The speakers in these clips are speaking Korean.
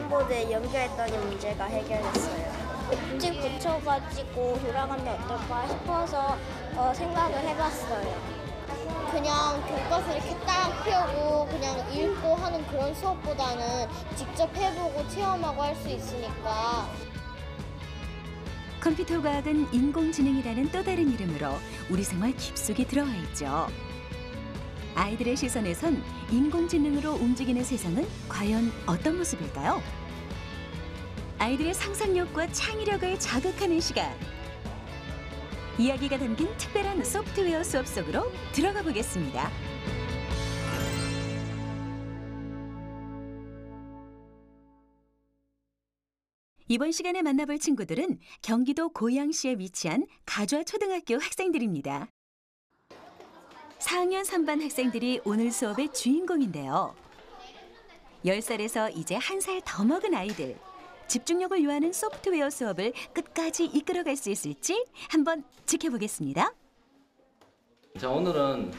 홈보드에 연결했더니 문제가 해결됐어요. 옵직 붙여가지고 돌아가면 어떨까 싶어서 생각을 해봤어요. 그냥 교과서 이렇게 딱 펴고 그냥 읽고 하는 그런 수업보다는 직접 해보고 체험하고 할 수 있으니까. 컴퓨터 과학은 인공지능이라는 또 다른 이름으로 우리 생활 깊숙이 들어와 있죠. 아이들의 시선에선 인공지능으로 움직이는 세상은 과연 어떤 모습일까요? 아이들의 상상력과 창의력을 자극하는 시간. 이야기가 담긴 특별한 소프트웨어 수업 속으로 들어가 보겠습니다. 이번 시간에 만나볼 친구들은 경기도 고양시에 위치한 가좌초등학교 학생들입니다. 4학년 3반 학생들이 오늘 수업의 주인공인데요. 10살에서 이제 1살 더 먹은 아이들. 집중력을 요하는 소프트웨어 수업을 끝까지 이끌어갈 수 있을지 한번 지켜보겠습니다. 자, 오늘은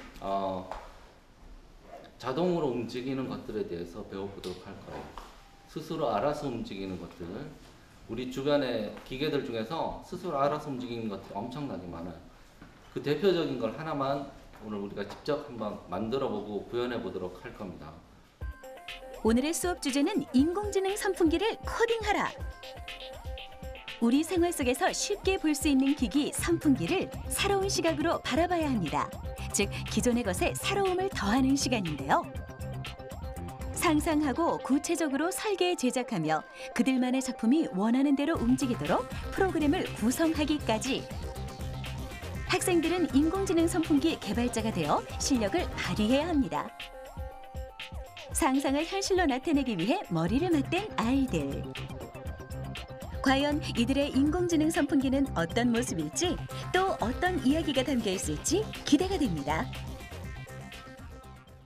자동으로 움직이는 것들에 대해서 배워보도록 할 거예요. 스스로 알아서 움직이는 것들, 우리 주변의 기계들 중에서 스스로 알아서 움직이는 것들이 엄청나게 많아요. 그 대표적인 걸 하나만 오늘 우리가 직접 한번 만들어보고 구현해보도록 할 겁니다. 오늘의 수업 주제는 인공지능 선풍기를 코딩하라. 우리 생활 속에서 쉽게 볼 수 있는 기기 선풍기를 새로운 시각으로 바라봐야 합니다. 즉, 기존의 것에 새로움을 더하는 시간인데요. 상상하고 구체적으로 설계 제작하며 그들만의 작품이 원하는 대로 움직이도록 프로그램을 구성하기까지. 학생들은 인공지능 선풍기 개발자가 되어 실력을 발휘해야 합니다. 상상을 현실로 나타내기 위해 머리를 맞댄 아이들. 과연 이들의 인공지능 선풍기는 어떤 모습일지, 또 어떤 이야기가 담겨 있을지 기대가 됩니다.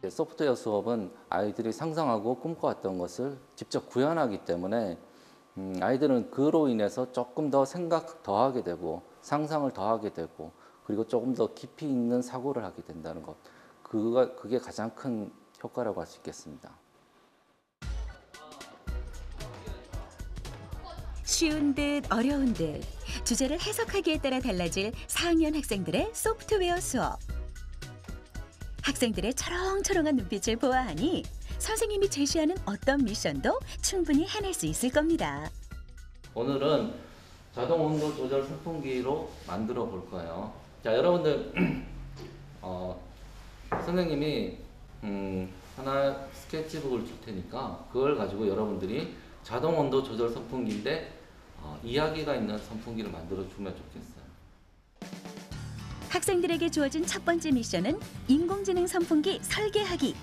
소프트웨어 수업은 아이들이 상상하고 꿈꿔왔던 것을 직접 구현하기 때문에 아이들은 그로 인해서 조금 더 생각 더 하게 되고 상상을 더 하게 되고 그리고 조금 더 깊이 있는 사고를 하게 된다는 것. 그게 가장 큰 효과라고 할 수 있겠습니다. 쉬운 듯 어려운 듯 주제를 해석하기에 따라 달라질 4학년 학생들의 소프트웨어 수업. 학생들의 초롱초롱한 눈빛을 보아하니 선생님이 제시하는 어떤 미션도 충분히 해낼 수 있을 겁니다. 오늘은 자동 온도 조절 선풍기로 만들어 볼 거예요. 자, 여러분들 선생님이 하나 스케치북을 줄 테니까 그걸 가지고 여러분들이 자동 온도 조절 선풍기인데 이야기가 있는 선풍기를 만들어 주면 좋겠어요. 학생들에게 주어진 첫 번째 미션은 인공지능 선풍기 설계하기.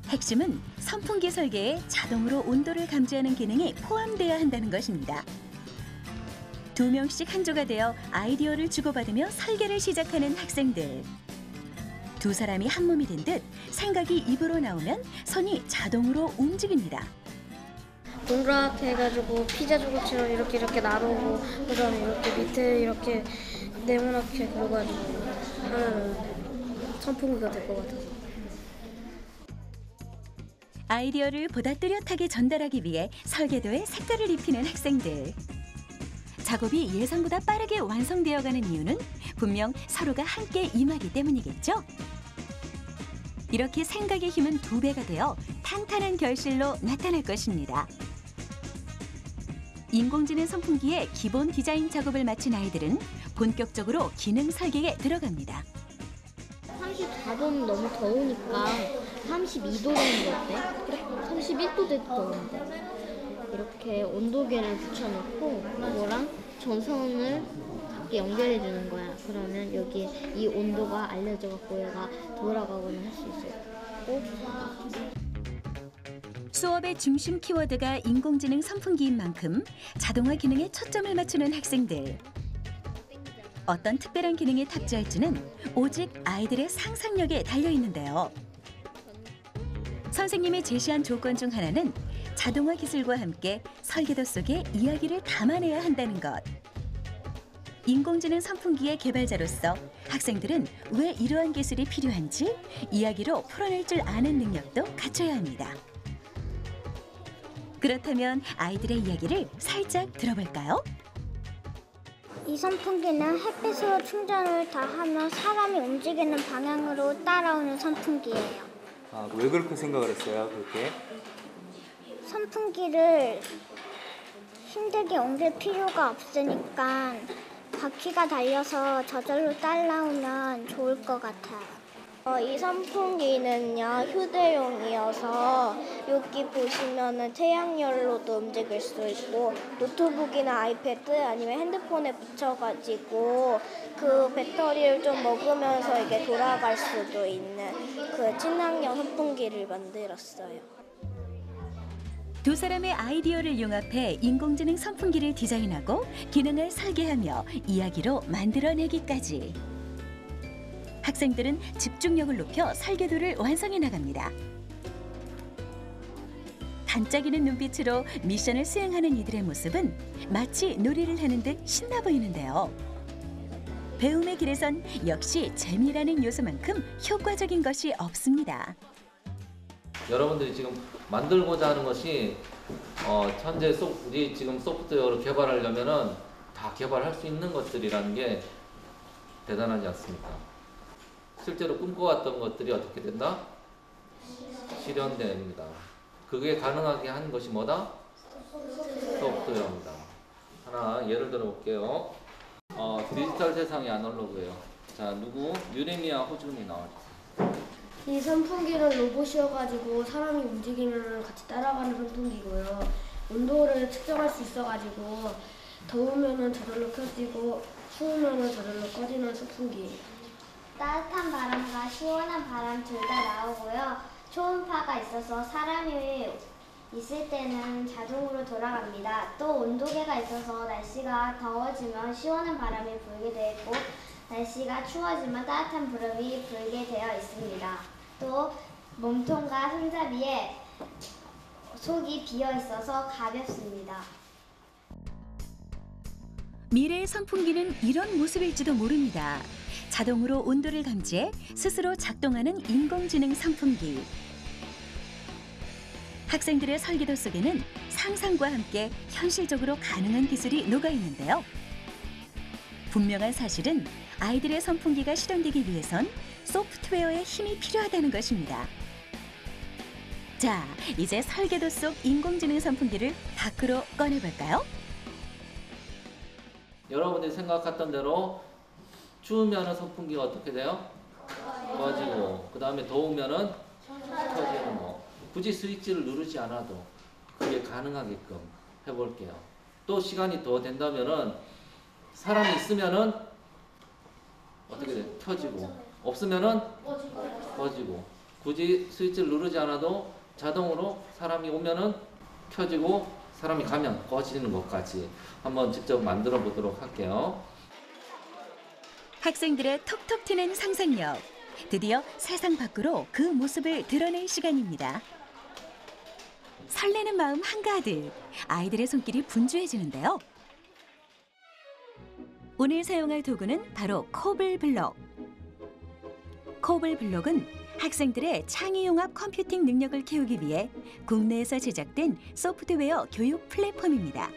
핵심은 선풍기 설계에 자동으로 온도를 감지하는 기능이 포함돼야 한다는 것입니다. 2명씩 한 조가 되어 아이디어를 주고받으며 설계를 시작하는 학생들. 두 사람이 한 몸이 된 듯 생각이 입으로 나오면 손이 자동으로 움직입니다. 동그랗게 해가지고 피자 조각처럼 이렇게 나누고 그다음에 이렇게 밑에 이렇게 네모나게 그려가지고 하면 선풍기가 될 것 같아서. 아이디어를 보다 뚜렷하게 전달하기 위해 설계도에 색깔을 입히는 학생들. 작업이 예상보다 빠르게 완성되어가는 이유는 분명 서로가 함께 임하기 때문이겠죠? 이렇게 생각의 힘은 2배가 되어 탄탄한 결실로 나타날 것입니다. 인공지능 선풍기의 기본 디자인 작업을 마친 아이들은 본격적으로 기능 설계에 들어갑니다. 34도는 너무 더우니까 32도 정도 어때? 그래? 31도 돼도 더운데. 이렇게 온도계를 붙여놓고 이거랑 전선을 밖에 연결해 주는 거야. 그러면 여기 이 온도가 알려져 갖고 얘가 돌아가거나 할 수 있어. 수업의 중심 키워드가 인공지능 선풍기인 만큼 자동화 기능에 초점을 맞추는 학생들. 어떤 특별한 기능이 탑재할지는 오직 아이들의 상상력에 달려 있는데요. 선생님이 제시한 조건 중 하나는 자동화 기술과 함께 설계도 속에 이야기를 담아내야 한다는 것. 인공지능 선풍기의 개발자로서 학생들은 왜 이러한 기술이 필요한지 이야기로 풀어낼 줄 아는 능력도 갖춰야 합니다. 그렇다면 아이들의 이야기를 살짝 들어볼까요? 이 선풍기는 햇빛으로 충전을 다 하면 사람이 움직이는 방향으로 따라오는 선풍기예요. 아, 왜 그렇게 생각을 했어요? 그렇게? 선풍기를 힘들게 옮길 필요가 없으니까 바퀴가 달려서 저절로 따라오면 좋을 것 같아요. 이 선풍기는요 휴대용이어서 여기 보시면은 태양열로도 움직일 수 있고 노트북이나 아이패드 아니면 핸드폰에 붙여가지고 그 배터리를 좀 먹으면서 이게 돌아갈 수도 있는 그 친환경 선풍기를 만들었어요. 두 사람의 아이디어를 융합해 인공지능 선풍기를 디자인하고 기능을 설계하며 이야기로 만들어내기까지. 학생들은 집중력을 높여 설계도를 완성해 나갑니다. 반짝이는 눈빛으로 미션을 수행하는 이들의 모습은 마치 놀이를 하는 듯 신나 보이는데요. 배움의 길에선 역시 재미라는 요소만큼 효과적인 것이 없습니다. 여러분들이 지금 만들고자 하는 것이 현재 우리 지금 소프트웨어를 개발하려면은 다 개발할 수 있는 것들이라는 게 대단하지 않습니까? 실제로 꿈꿔왔던 것들이 어떻게 된다? 실현됩니다. 그게 가능하게 한 것이 뭐다? 소프트웨어입니다. 하나 예를 들어 볼게요. 디지털 세상이 아날로그예요. 자, 누구? 유레미야 호준이 나와주세요. 이 선풍기는 로봇이어가지고 사람이 움직이면 같이 따라가는 선풍기고요. 온도를 측정할 수 있어가지고 더우면은 저절로 켜지고 추우면은 저절로 꺼지는 선풍기예요. 따뜻한 바람과 시원한 바람 둘 다 나오고요. 초음파가 있어서 사람이 있을 때는 자동으로 돌아갑니다. 또 온도계가 있어서 날씨가 더워지면 시원한 바람이 불게 되고 날씨가 추워지면 따뜻한 바람이 불게 되어 있습니다. 또 몸통과 손잡이에 속이 비어 있어서 가볍습니다. 미래의 선풍기는 이런 모습일지도 모릅니다. 자동으로 온도를 감지해 스스로 작동하는 인공지능 선풍기. 학생들의 설계도 속에는 상상과 함께 현실적으로 가능한 기술이 녹아 있는데요. 분명한 사실은 아이들의 선풍기가 실현되기 위해선 소프트웨어의 힘이 필요하다는 것입니다. 자, 이제 설계도 속 인공지능 선풍기를 밖으로 꺼내볼까요? 여러분들이 생각했던 대로 추우면은 선풍기가 어떻게 돼요? 꺼지고, 그 다음에 더우면은 켜지는 거. 굳이 스위치를 누르지 않아도 그게 가능하게끔 해볼게요. 또 시간이 더 된다면은 사람이 있으면은 어떻게 돼? 켜지고, 없으면은 꺼지고. 굳이 스위치를 누르지 않아도 자동으로 사람이 오면은 켜지고, 사람이 가면 꺼지는 것까지 한번 직접 만들어 보도록 할게요. 학생들의 톡톡 튀는 상상력. 드디어 세상 밖으로 그 모습을 드러낼 시간입니다. 설레는 마음 한가득. 아이들의 손길이 분주해지는데요. 오늘 사용할 도구는 바로 코블블록. 코블블록은 학생들의 창의융합 컴퓨팅 능력을 키우기 위해 국내에서 제작된 소프트웨어 교육 플랫폼입니다.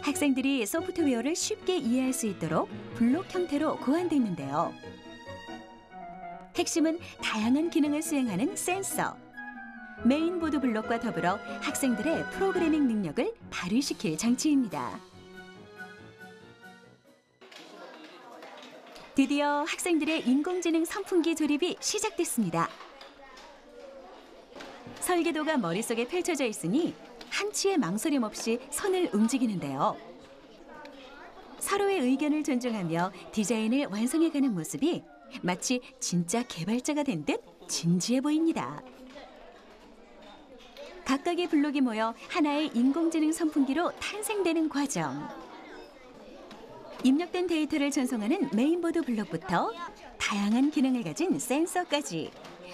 학생들이 소프트웨어를 쉽게 이해할 수 있도록 블록 형태로 고안됐는데요. 핵심은 다양한 기능을 수행하는 센서. 메인보드 블록과 더불어 학생들의 프로그래밍 능력을 발휘시킬 장치입니다. 드디어 학생들의 인공지능 선풍기 조립이 시작됐습니다. 설계도가 머릿속에 펼쳐져 있으니 한치의 망설임 없이 손을 움직이는데요. 서로의 의견을 존중하며 디자인을 완성해가는 모습이 마치 진짜 개발자가 된 듯 진지해 보입니다. 각각의 블록이 모여 하나의 인공지능 선풍기로 탄생되는 과정. 입력된 데이터를 전송하는 메인보드 블록부터 다양한 기능을 가진 센서까지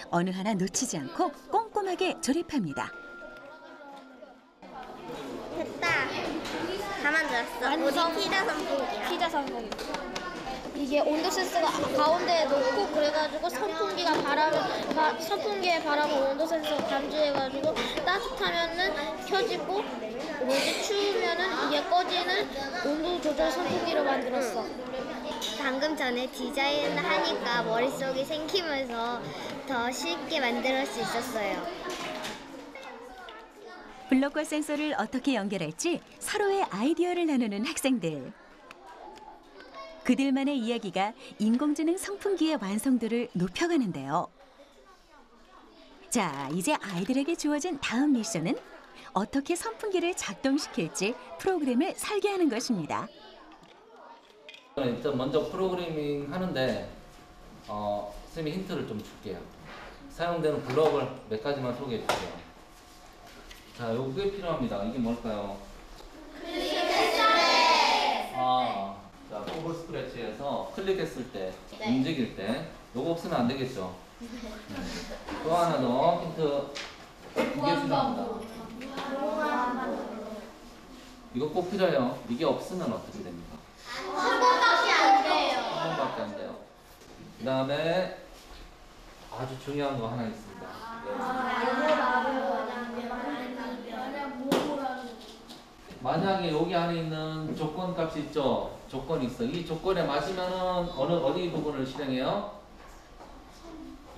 어느 하나 놓치지 않고 꼼꼼하게 조립합니다. 됐다. 다 만들었어. 우리 피자 선풍기야. 피자 선풍기. 이게 온도 센서가 가운데에 놓고 그래가지고 선풍기에 바람을 온도 센서가 감지해가지고 따뜻하면은 켜지고 추우면은 이게 꺼지는 온도 조절 선풍기를 만들었어. 방금 전에 디자인을 하니까 머릿속이 생기면서 더 쉽게 만들 수 있었어요. 블록과 센서를 어떻게 연결할지 서로의 아이디어를 나누는 학생들. 그들만의 이야기가 인공지능 선풍기의 완성도를 높여가는데요. 자, 이제 아이들에게 주어진 다음 미션은 어떻게 선풍기를 작동시킬지 프로그램을 설계하는 것입니다. 일단 먼저 프로그래밍 하는데 쌤이 힌트를 좀 줄게요. 사용되는 블록을 몇 가지만 소개해 줄게요. 자, 요게 필요합니다. 이게 뭘까요? 자, 포글 스크래치에서 클릭했을 때, 움직일 때 요거 없으면 안 되겠죠? 또 하나 더 힌트. 이게 필요합니다. 이거 꼭 필요해요. 이게 없으면 어떻게 됩니까? 한 번밖에 안 돼요. 그 다음에 아주 중요한 거 하나 있습니다. 만약에 여기 안에 있는 조건 값이 있죠? 조건이 있어. 이 조건에 맞으면은 어디 부분을 실행해요?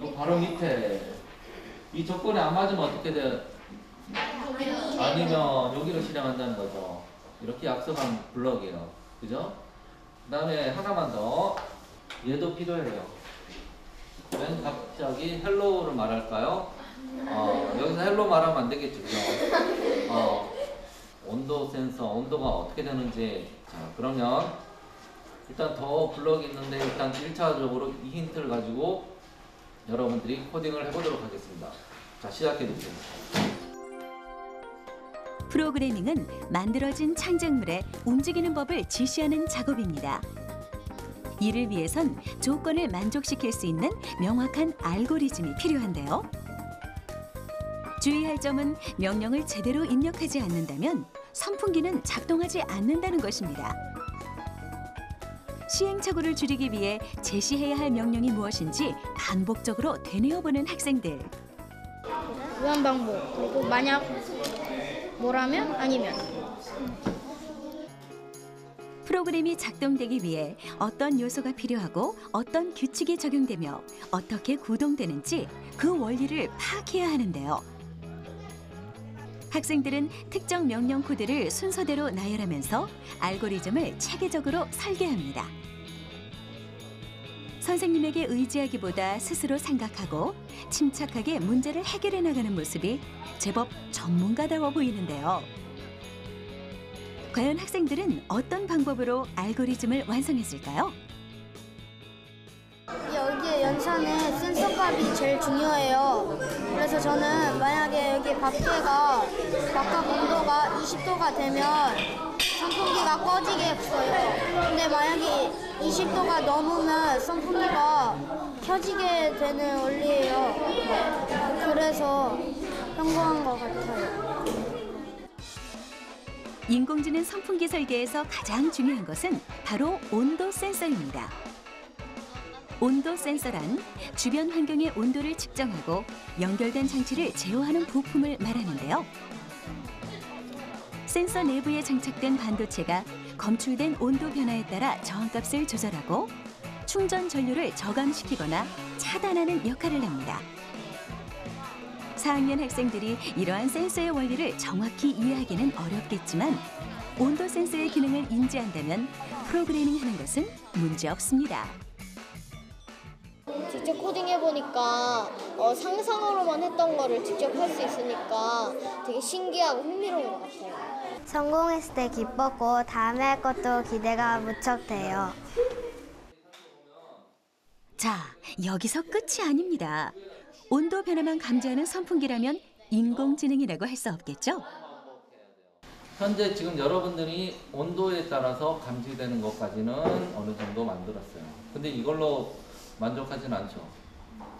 요 바로 밑에. 이 조건에 안 맞으면 어떻게 돼요? 아니면 여기를 실행한다는 거죠. 이렇게 약속한 블럭이에요. 그죠? 그 다음에 하나만 더. 얘도 필요해요. 왜 갑자기 헬로우를 말할까요? 여기서 헬로우 말하면 안 되겠죠. 그죠? 온도 센서, 온도가 어떻게 되는지. 자, 그러면 일단 더 블럭이 있는데 일단 1차적으로 이 힌트를 가지고 여러분들이 코딩을 해보도록 하겠습니다. 자, 시작해주세요. 프로그래밍은 만들어진 창작물에 움직이는 법을 지시하는 작업입니다. 이를 위해선 조건을 만족시킬 수 있는 명확한 알고리즘이 필요한데요. 주의할 점은 명령을 제대로 입력하지 않는다면 선풍기는 작동하지 않는다는 것입니다. 시행착오를 줄이기 위해 제시해야 할 명령이 무엇인지 반복적으로 되뇌어보는 학생들. 이런 방법. 그리고 만약 뭐라면 아니면. 프로그램이 작동되기 위해 어떤 요소가 필요하고 어떤 규칙이 적용되며 어떻게 구동되는지 그 원리를 파악해야 하는데요. 학생들은 특정 명령 코드를 순서대로 나열하면서 알고리즘을 체계적으로 설계합니다. 선생님에게 의지하기보다 스스로 생각하고 침착하게 문제를 해결해 나가는 모습이 제법 전문가다워 보이는데요. 과연 학생들은 어떤 방법으로 알고리즘을 완성했을까요? 여기 연산에 센서 값이 제일 중요해요. 그래서 저는 만약에 여기 밖에가 바깥 온도가 20도가 되면 선풍기가 꺼지게 했어요. 근데 만약에 20도가 넘으면 선풍기가 켜지게 되는 원리예요. 그래서 성공한 것 같아요. 인공지능 선풍기 설계에서 가장 중요한 것은 바로 온도 센서입니다. 온도 센서란 주변 환경의 온도를 측정하고 연결된 장치를 제어하는 부품을 말하는데요. 센서 내부에 장착된 반도체가 검출된 온도 변화에 따라 저항값을 조절하고 충전 전류를 저감시키거나 차단하는 역할을 합니다. 4학년 학생들이 이러한 센서의 원리를 정확히 이해하기는 어렵겠지만 온도 센서의 기능을 인지한다면 프로그래밍하는 것은 문제없습니다. 직접 코딩해보니까 상상으로만 했던 거를 직접 할 수 있으니까 되게 신기하고 흥미로운 것 같아요. 성공했을 때 기뻤고 다음에 할 것도 기대가 무척 돼요. 자, 여기서 끝이 아닙니다. 온도 변화만 감지하는 선풍기라면 인공지능이라고 할 수 없겠죠? 현재 지금 여러분들이 온도에 따라서 감지되는 것까지는 어느 정도 만들었어요. 근데 이걸로 만족하진 않죠.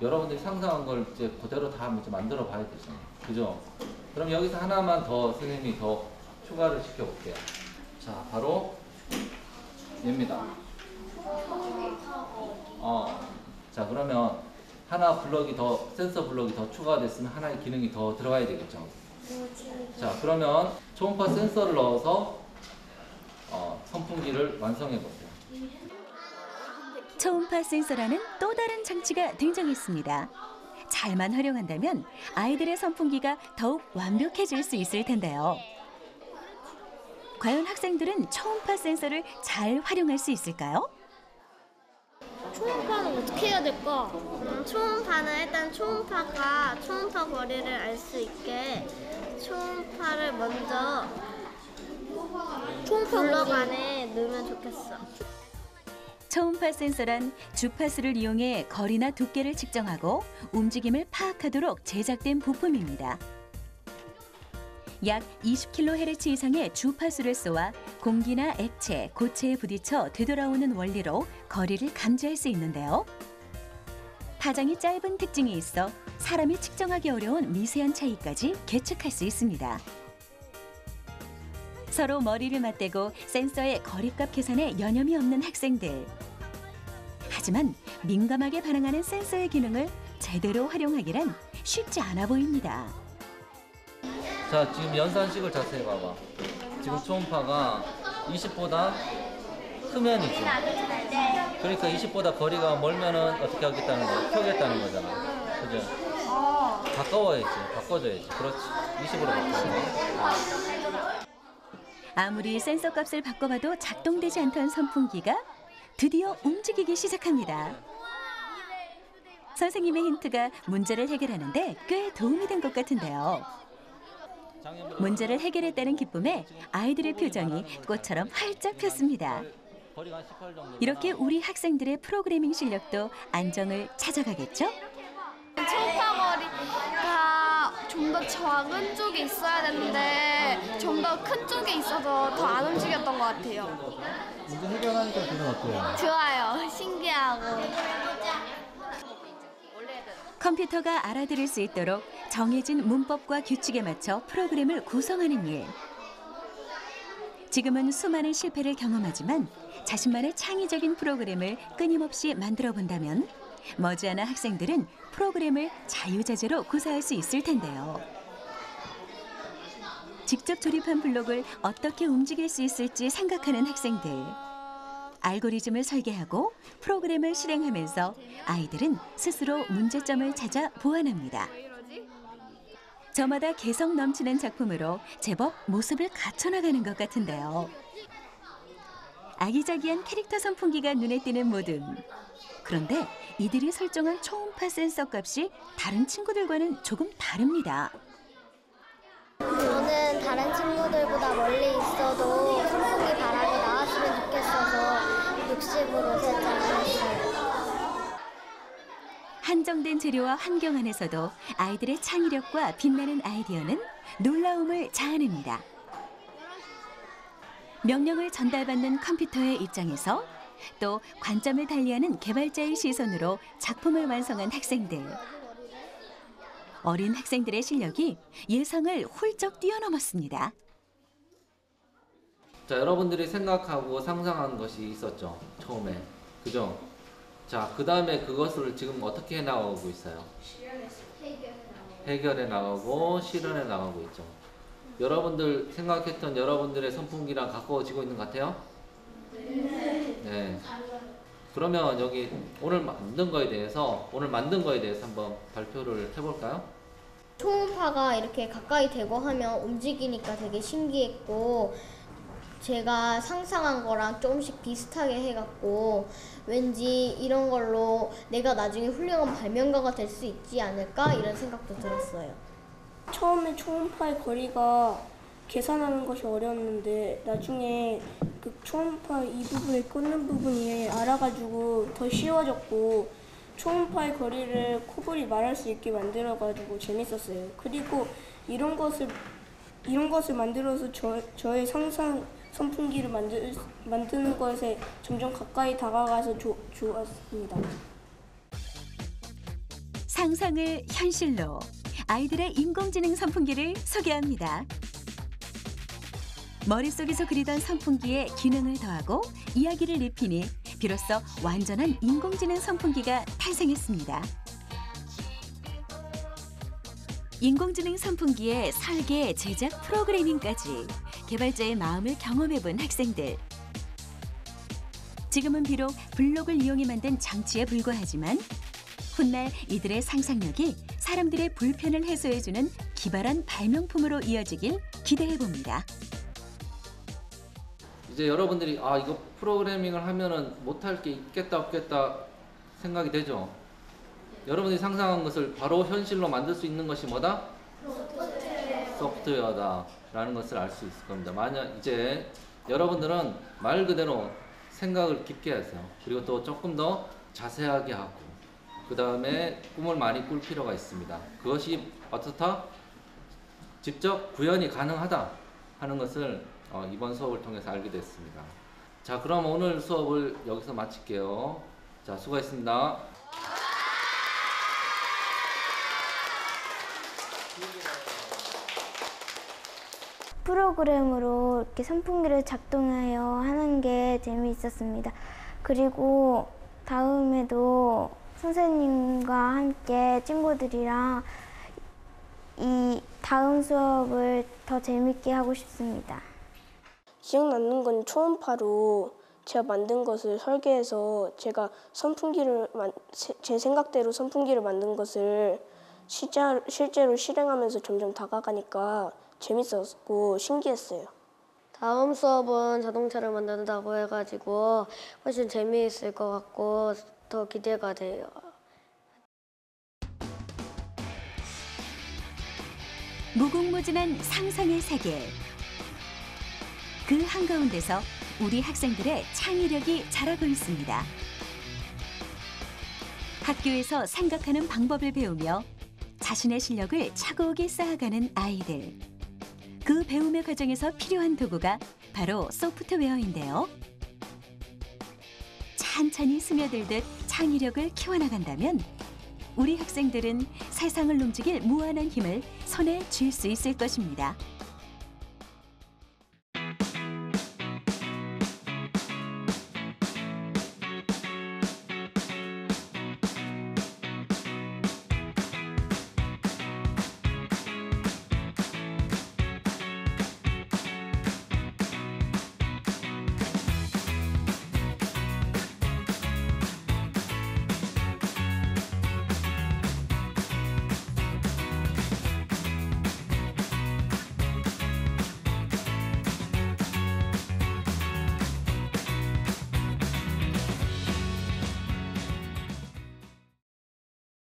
여러분들이 상상한 걸 이제 그대로 다 이제 만들어 봐야 되잖아요. 그죠? 그럼 여기서 하나만 더 선생님이 더 추가를 시켜볼게요. 자, 바로 얘입니다. 자, 그러면 하나 블럭이 더, 센서 블럭이 더 추가됐으면 하나의 기능이 더 들어가야 되겠죠. 자, 그러면 초음파 센서를 넣어서 선풍기를 완성해 보세요. 초음파 센서라는 또 다른 장치가 등장했습니다. 잘만 활용한다면 아이들의 선풍기가 더욱 완벽해질 수 있을 텐데요. 과연 학생들은 초음파 센서를 잘 활용할 수 있을까요? 초음파는 어떻게 해야 될까? 초음파는 일단 초음파 거리를 알 수 있게 초음파를 먼저 블럭 안에 넣으면 좋겠어. 초음파 센서란 주파수를 이용해 거리나 두께를 측정하고 움직임을 파악하도록 제작된 부품입니다. 약 20kHz 이상의 주파수를 쏘아 공기나 액체, 고체에 부딪혀 되돌아오는 원리로 거리를 감지할 수 있는데요. 파장이 짧은 특징이 있어 사람이 측정하기 어려운 미세한 차이까지 계측할 수 있습니다. 서로 머리를 맞대고 센서의 거리값 계산에 여념이 없는 학생들. 하지만 민감하게 반응하는 센서의 기능을 제대로 활용하기란 쉽지 않아 보입니다. 자, 지금 연산식을 자세히 봐봐. 지금 초음파가 20보다 크면이지. 그러니까 20보다 거리가 멀면은 어떻게 하겠다는 거야? 켜겠다는 거잖아. 그죠? 가까워야지. 바꿔줘야지. 그렇지. 20으로 바꿔. 아무리 센서 값을 바꿔봐도 작동되지 않던 선풍기가 드디어 움직이기 시작합니다. 선생님의 힌트가 문제를 해결하는데 꽤 도움이 된 것 같은데요. 문제를 해결했다는 기쁨에 아이들의 표정이 꽃처럼 활짝 폈습니다. 이렇게 우리 학생들의 프로그래밍 실력도 안정을 찾아가겠죠? 초음파 거리가 좀 더 작은 쪽에 있어야 되는데 좀 더 큰 쪽에 있어서 더 안 움직였던 것 같아요. 문제 해결하니까 기분 어때요? 좋아요. 신기하고. 컴퓨터가 알아들을 수 있도록 정해진 문법과 규칙에 맞춰 프로그램을 구성하는 일. 지금은 수많은 실패를 경험하지만 자신만의 창의적인 프로그램을 끊임없이 만들어 본다면 머지않아 학생들은 프로그램을 자유자재로 구사할 수 있을 텐데요. 직접 조립한 블록을 어떻게 움직일 수 있을지 생각하는 학생들. 알고리즘을 설계하고 프로그램을 실행하면서 아이들은 스스로 문제점을 찾아 보완합니다. 저마다 개성 넘치는 작품으로 제법 모습을 갖춰나가는 것 같은데요. 아기자기한 캐릭터 선풍기가 눈에 띄는 모든. 그런데 이들이 설정한 초음파 센서 값이 다른 친구들과는 조금 다릅니다. 저는 다른 친구들보다 멀리 있어도 선풍기 바람이 나왔으면 좋겠어서 60으로 설정을 했어요. 한정된 재료와 환경 안에서도 아이들의 창의력과 빛나는 아이디어는 놀라움을 자아냅니다. 명령을 전달받는 컴퓨터의 입장에서 또 관점을 달리하는 개발자의 시선으로 작품을 완성한 학생들. 어린 학생들의 실력이 예상을 훌쩍 뛰어넘었습니다. 자, 여러분들이 생각하고 상상한 것이 있었죠. 처음에. 그죠? 자, 그 다음에 그것을 지금 어떻게 해나가고 있어요? 해결해 나가고 실현해 나가고 있죠. 여러분들 생각했던 여러분들의 선풍기랑 가까워지고 있는 것 같아요? 네. 그러면 여기 오늘 만든 거에 대해서 한번 발표를 해볼까요? 초음파가 이렇게 가까이 대고 하면 움직이니까 되게 신기했고 제가 상상한 거랑 조금씩 비슷하게 해갖고 왠지 이런 걸로 내가 나중에 훌륭한 발명가가 될 수 있지 않을까 이런 생각도 들었어요. 처음에 초음파의 거리가 계산하는 것이 어려웠는데 나중에 그 초음파 이 부분을 끊는 부분이 알아가지고 더 쉬워졌고 초음파의 거리를 코볼이 말할 수 있게 만들어가지고 재밌었어요. 그리고 이런 것을 만들어서 저의 상상 선풍기를 만드는 것에 점점 가까이 다가가서 좋았습니다. 상상을 현실로 아이들의 인공지능 선풍기를 소개합니다. 머릿속에서 그리던 선풍기에 기능을 더하고 이야기를 입히니 비로소 완전한 인공지능 선풍기가 탄생했습니다. 인공지능 선풍기의 설계, 제작, 프로그래밍까지 개발자의 마음을 경험해본 학생들. 지금은 비록 블록을 이용해 만든 장치에 불과하지만 훗날 이들의 상상력이 사람들의 불편을 해소해주는 기발한 발명품으로 이어지길 기대해봅니다. 이제 여러분들이 이거 프로그래밍을 하면은 못할 게 있겠다 없겠다 생각이 되죠. 여러분들이 상상한 것을 바로 현실로 만들 수 있는 것이 뭐다? 소프트웨어다라는 것을 알 수 있을 겁니다. 만약 이제 여러분들은 말 그대로 생각을 깊게 하세요. 그리고 또 조금 더 자세하게 하고 그 다음에 꿈을 많이 꿀 필요가 있습니다. 그것이 어떻다? 직접 구현이 가능하다 하는 것을 이번 수업을 통해서 알게 됐습니다. 자, 그럼 오늘 수업을 여기서 마칠게요. 자, 수고했습니다. 프로그램으로 이렇게 선풍기를 작동하여 하는 게 재미있었습니다. 그리고 다음에도 선생님과 함께 친구들이랑 이 다음 수업을 더 재밌게 하고 싶습니다. 기억나는 건 초음파로 제가 만든 것을 설계해서 제가 제 생각대로 선풍기를 만든 것을 실제로 실행하면서 점점 다가가니까 재밌었고 신기했어요. 다음 수업은 자동차를 만든다고 해가지고 훨씬 재미있을 것 같고 더 기대가 돼요. 무궁무진한 상상의 세계. 그 한가운데서 우리 학생들의 창의력이 자라고 있습니다. 학교에서 생각하는 방법을 배우며 자신의 실력을 차곡히 쌓아가는 아이들. 그 배움의 과정에서 필요한 도구가 바로 소프트웨어인데요. 찬찬히 스며들듯 창의력을 키워나간다면 우리 학생들은 세상을 움직일 무한한 힘을 손에 쥘 수 있을 것입니다.